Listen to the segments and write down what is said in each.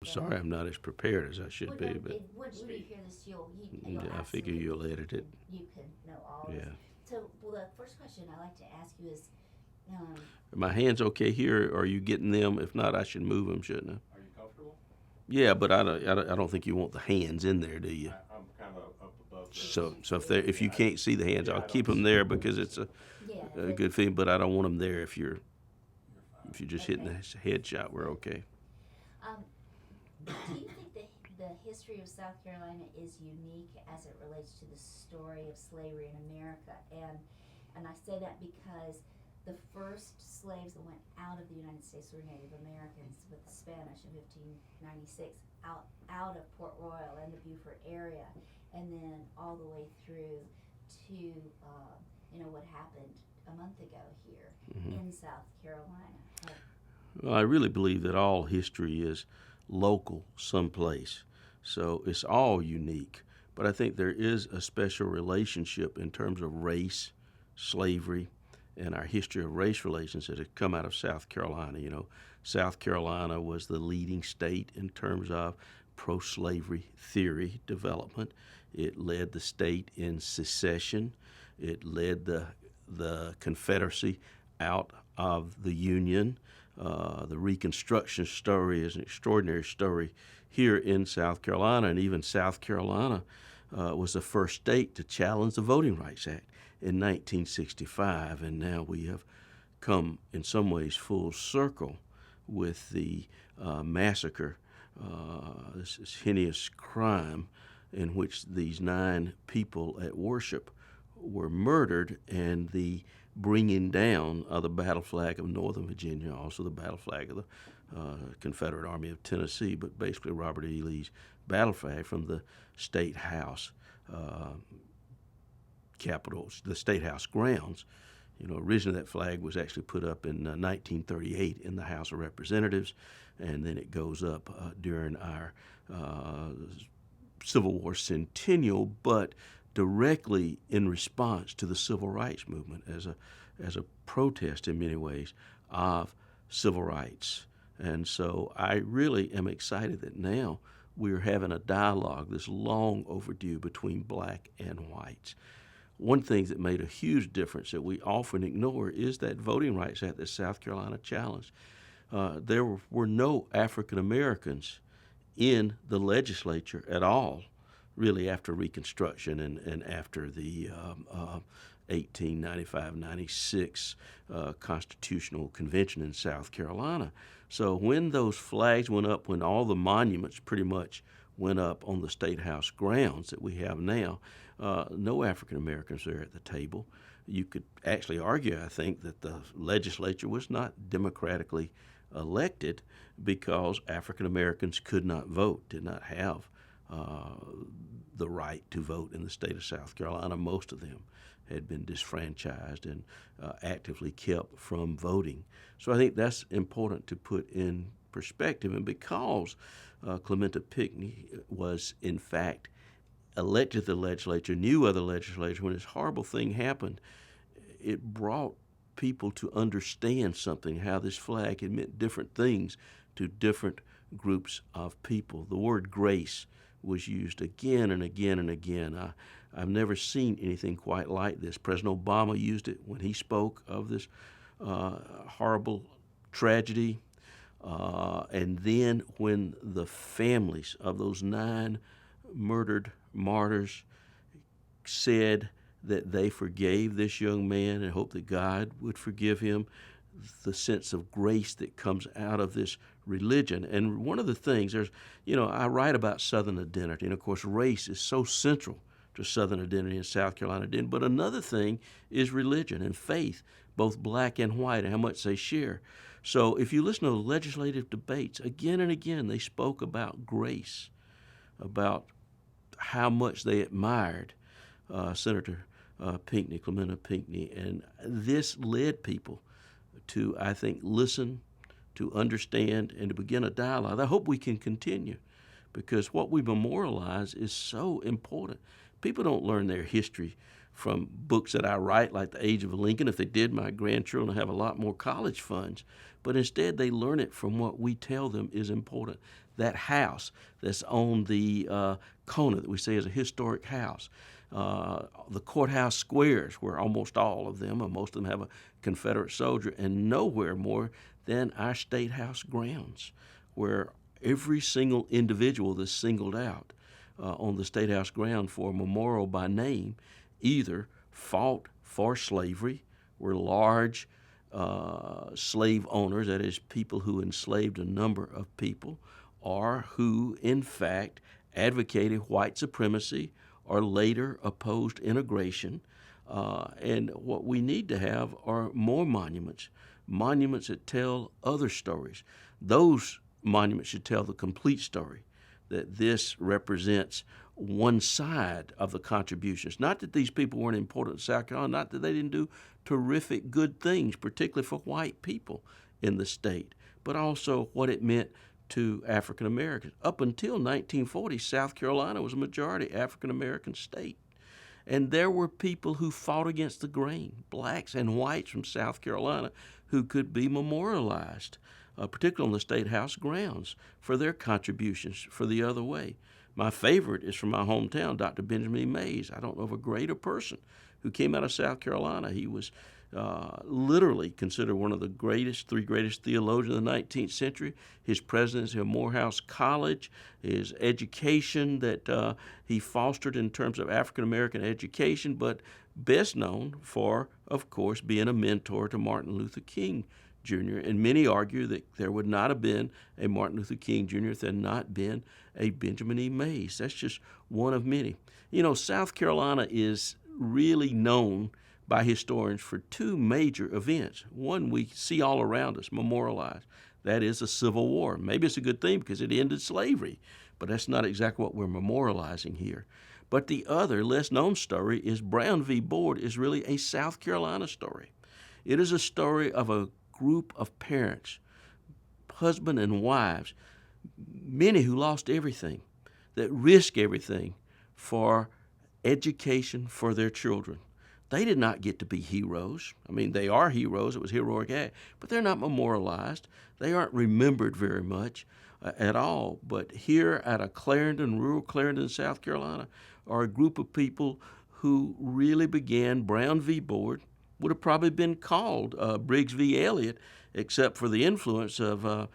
sorry I'm not as prepared as I should be, but When you hear this, you'll I figure you'll edit it. you can know all Yeah. this. So, well, the first question I like to ask you is, um, Are my hands okay here? Or are you getting them? If not, I should move them, shouldn't I? Are you comfortable? Yeah, but I don't think you want the hands in there, do you? I'm kind of up above the. So if you can't see the hands, Yeah, I'll I keep don't them see there them. because it's yeah, a good feeling. But I don't want them there. If you're just hitting Okay. the headshot, we're okay. do you think the history of South Carolina is unique as it relates to the story of slavery in America? And I say that because the first slaves that went out of the United States were Native Americans with the Spanish in 1596 out of Port Royal and the Beaufort area, and then all the way through to what happened a month ago here in South Carolina. Well, I really believe that all history is local someplace. So it's all unique. But I think there is a special relationship in terms of race, slavery, and our history of race relations that have come out of South Carolina. South Carolina was the leading state in terms of pro-slavery theory development. It led the state in secession. It led the Confederacy out of the Union. The Reconstruction story is an extraordinary story here in South Carolina, and even South Carolina was the first state to challenge the Voting Rights Act in 1965, and now we have come in some ways full circle with the massacre, this heinous crime in which these 9 people at worship were murdered, and the bringing down of the battle flag of Northern Virginia, also the battle flag of the Confederate Army of Tennessee, but basically Robert E. Lee's battle flag from the State House capitals, the State House grounds. Originally that flag was actually put up in 1938 in the House of Representatives, and then it goes up during our Civil War centennial, but directly in response to the Civil Rights Movement as a protest in many ways of civil rights. And so I really am excited that now we're having a dialogue that's long overdue between black and whites. One thing that made a huge difference that we often ignore is that Voting Rights Act that South Carolina challenged. There were no African Americans in the legislature at all, really, after Reconstruction and after the 1895-96 Constitutional Convention in South Carolina. So when those flags went up, when all the monuments pretty much went up on the State House grounds that we have now, no African Americans there at the table. You could actually argue, I think, that the legislature was not democratically elected because African Americans could not vote, did not have the right to vote in the state of South Carolina. Most of them had been disfranchised and actively kept from voting. So I think that's important to put in perspective. And because Clementa Pinckney was, in fact, elected to the legislature, knew of the legislature, when this horrible thing happened, it brought people to understand something, how this flag had meant different things to different groups of people. The word grace was used again and again and again. I've never seen anything quite like this. President Obama used it when he spoke of this horrible tragedy. And then when the families of those 9 murdered martyrs said that they forgave this young man and hoped that God would forgive him, the sense of grace that comes out of this religion. And one of the things, I write about Southern identity, and of course race is so central to Southern identity and South Carolina identity. But another thing is religion and faith, both black and white, and how much they share. So if you listen to legislative debates, again and again they spoke about grace, about how much they admired Senator Pinckney, Clementa Pinckney, and this led people to, I think, listen, to understand, and to begin a dialogue. I hope we can continue, because what we memorialize is so important. People don't learn their history from books that I write, like The Age of Lincoln. If they did, my grandchildren would have a lot more college funds. But instead, they learn it from what we tell them is important. that house that's on the corner that we say is a historic house. The courthouse squares, where almost all of them, or most of them, have a Confederate soldier, and nowhere more than our State House grounds, where every single individual that's singled out on the State House ground for a memorial by name either fought for slavery, were large slave owners, that is, people who enslaved a number of people, or who, in fact, advocated white supremacy or later opposed integration. And what we need to have are more monuments, monuments that tell other stories. Those monuments should tell the complete story, that this represents one side of the contributions. Not that these people weren't important in South Carolina, not that they didn't do terrific good things, particularly for white people in the state, but also what it meant to African Americans. Up until 1940, South Carolina was a majority African American state. And there were people who fought against the grain, blacks and whites from South Carolina, who could be memorialized, particularly on the State House grounds, for their contributions for the other way. My favorite is from my hometown, Dr. Benjamin E. Mays. I don't know of a greater person who came out of South Carolina. He was literally considered one of the three greatest theologians of the 19th century. His presidency of Morehouse College, his education that he fostered in terms of African American education, but best known for, of course, being a mentor to Martin Luther King Jr. And many argue that there would not have been a Martin Luther King Jr. if there had not been a Benjamin E. Mays. That's just one of many. You know, South Carolina is really known by historians for two major events. One we see all around us, memorialized. That is the Civil War. Maybe it's a good thing because it ended slavery, but that's not exactly what we're memorializing here. But the other, less known story is Brown v. Board is really a South Carolina story. It is a story of a group of parents, husband and wives, many who lost everything, that risked everything for education for their children. They did not get to be heroes. I mean, they are heroes. It was heroic act, but they're not memorialized. They aren't remembered very much at all. But here at a Clarendon, rural Clarendon, South Carolina, are a group of people who really began. Brown v. Board would have probably been called Briggs v. Elliott, except for the influence of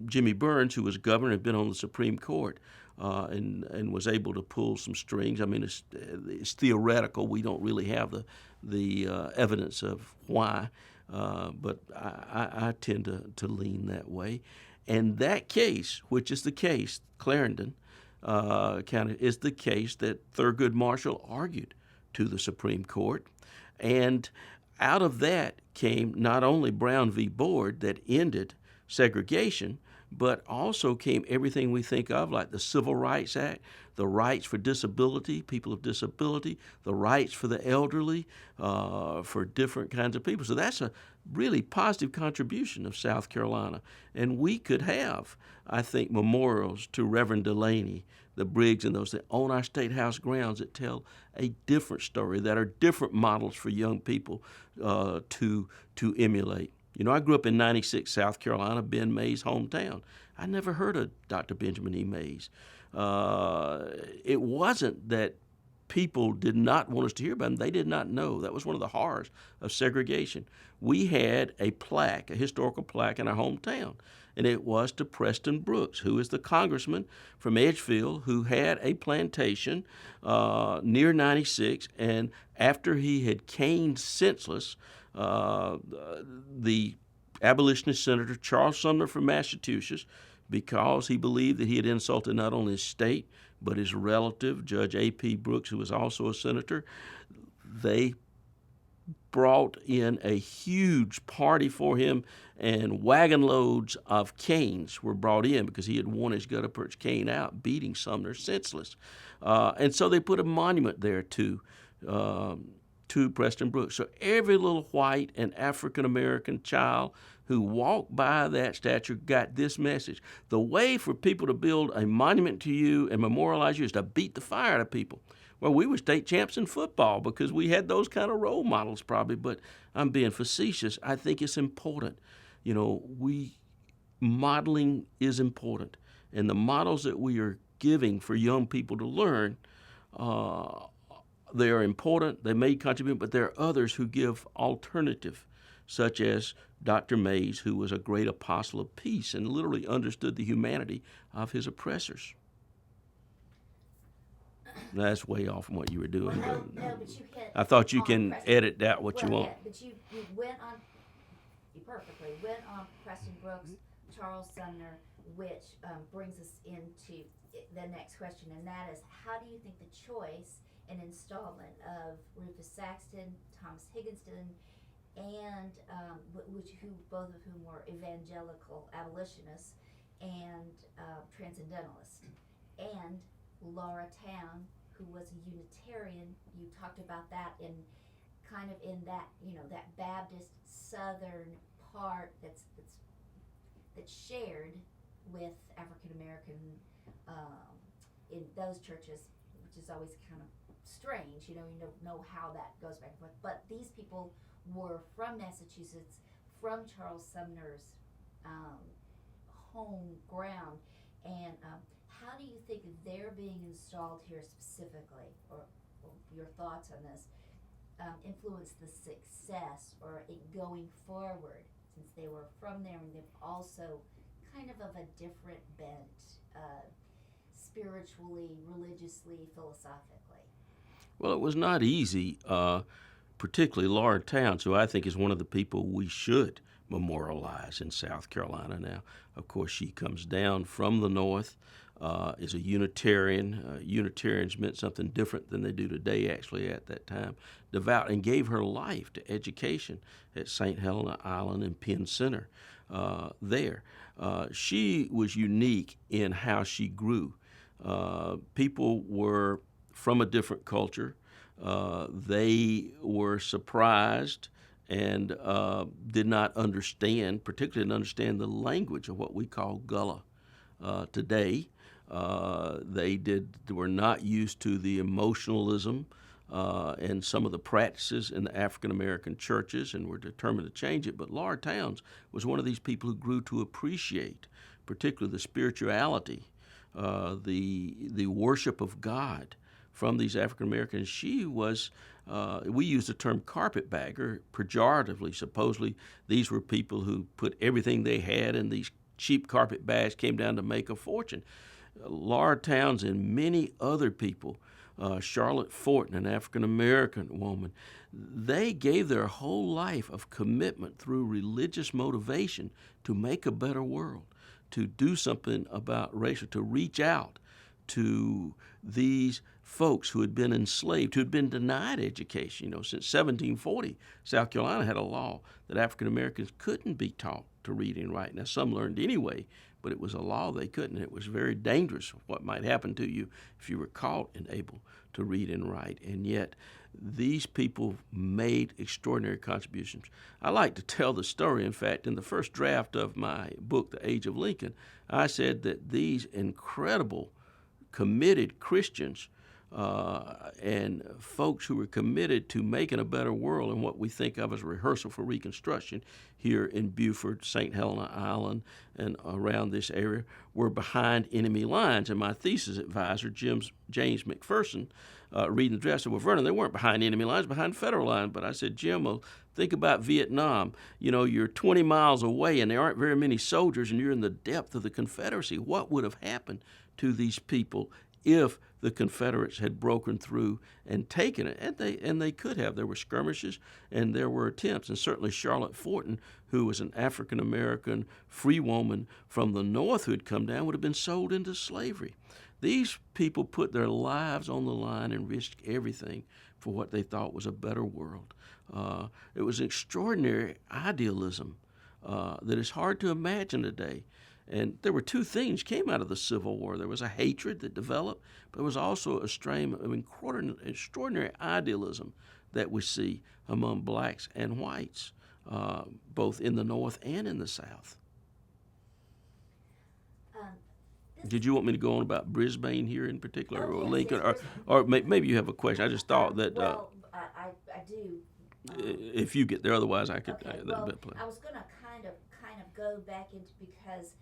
Jimmy Burns, who was governor and had been on the Supreme Court. And was able to pull some strings. I mean, it's theoretical. We don't really have the evidence of why, but I tend to lean that way. And that case, which is the case, Clarendon County, is the case that Thurgood Marshall argued to the Supreme Court. And out of that came not only Brown v. Board that ended segregation, but also came everything we think of, like the Civil Rights Act, the rights for disability, people of disability, the rights for the elderly, for different kinds of people. So that's a really positive contribution of South Carolina. And we could have, I think, memorials to Reverend Delaney, the Briggs, and those that on our State House grounds that tell a different story, that are different models for young people to emulate. You know, I grew up in 96, South Carolina, Ben Mays' hometown. I never heard of Dr. Benjamin E. Mays. It wasn't that people did not want us to hear about him. They did not know. That was one of the horrors of segregation. We had a plaque, a historical plaque in our hometown, and it was to Preston Brooks, who is the congressman from Edgefield who had a plantation near 96, and after he had caned senseless the abolitionist senator Charles Sumner from Massachusetts, because he believed that he had insulted not only his state but his relative, Judge A.P. Brooks, who was also a senator. They brought in a huge party for him, and wagon loads of canes were brought in because he had worn his gutta-percha cane out, beating Sumner senseless. And so they put a monument there to Preston Brooks. So every little white and African-American child who walked by that statue got this message. The way for people to build a monument to you and memorialize you is to beat the fire out of people. Well, we were state champs in football because we had those kind of role models probably, but I'm being facetious. I think it's important. You know, we modeling is important. And the models that we are giving for young people to learn, they are important. They may contribute, but there are others who give alternative, such as Dr. Mays, who was a great apostle of peace and literally understood the humanity of his oppressors. That's way off from what you were doing. Well, no, but you hit. I thought you on can Preston. edit out what you Well, want. yeah, but you went on. You perfectly went on Preston Brooks, Charles Sumner, which brings us into the next question, and that is, how do you think the choice and installment of Rufus Saxton, Thomas Higginson, and both of whom were evangelical abolitionists and transcendentalists, and Laura Town, who was a Unitarian, you talked about that in kind of in that, that Baptist Southern part that's shared with African American in those churches, which is always kind of strange. You don't know how that goes back and forth. But these people were from Massachusetts, from Charles Sumner's home ground, and how do you think they're being installed here specifically, or your thoughts on this, influence the success or it going forward, since they were from there and they've also kind of a different bent, spiritually, religiously, philosophically? Well, it was not easy, particularly Laura Towns, who I think is one of the people we should memorialize in South Carolina now. Of course, she comes down from the North, is a Unitarian. Unitarians meant something different than they do today, actually, at that time. Devout, and gave her life to education at St. Helena Island and Penn Center there. She was unique in how she grew. People were from a different culture. They were surprised and did not understand, particularly didn't understand the language of what we call Gullah today. They were not used to the emotionalism and some of the practices in the African American churches, and were determined to change it. But Laura Towns was one of these people who grew to appreciate, particularly the spirituality, the worship of God from these African Americans. She was, we use the term carpetbagger pejoratively. Supposedly, these were people who put everything they had in these cheap carpet bags, came down to make a fortune. Laura Towns and many other people, Charlotte Fortin, an African American woman, they gave their whole life of commitment through religious motivation to make a better world, to do something about racial, to reach out to these folks who had been enslaved, who had been denied education. Since 1740, South Carolina had a law that African Americans couldn't be taught to read and write. Now, some learned anyway, but it was a law they couldn't. It was very dangerous what might happen to you if you were caught and able to read and write. And yet, these people made extraordinary contributions. I like to tell the story. In fact, in the first draft of my book, The Age of Lincoln, I said that these incredible, committed Christians and folks who were committed to making a better world and what we think of as rehearsal for Reconstruction here in Beaufort, St. Helena Island, and around this area were behind enemy lines. And my thesis advisor, James McPherson, reading the draft, said, well, Vernon, they weren't behind enemy lines, behind federal lines. But I said, Jim, well, think about Vietnam. You're 20 miles away and there aren't very many soldiers and you're in the depth of the Confederacy. What would have happened to these people if the Confederates had broken through and taken it? And they could have. There were skirmishes and there were attempts. And certainly Charlotte Fortin, who was an African-American free woman from the North who had come down, would have been sold into slavery. These people put their lives on the line and risked everything for what they thought was a better world. It was an extraordinary idealism that is hard to imagine today. And there were two things came out of the Civil War. There was a hatred that developed, but there was also a strain of extraordinary idealism that we see among blacks and whites, both in the North and in the South. Did you want me to go on about Brisbane here in particular, or yes, Lincoln, yes, or maybe you have a question? I just thought that Well, I do. if you get there, otherwise I could. Okay, I was going to kind of go back into, because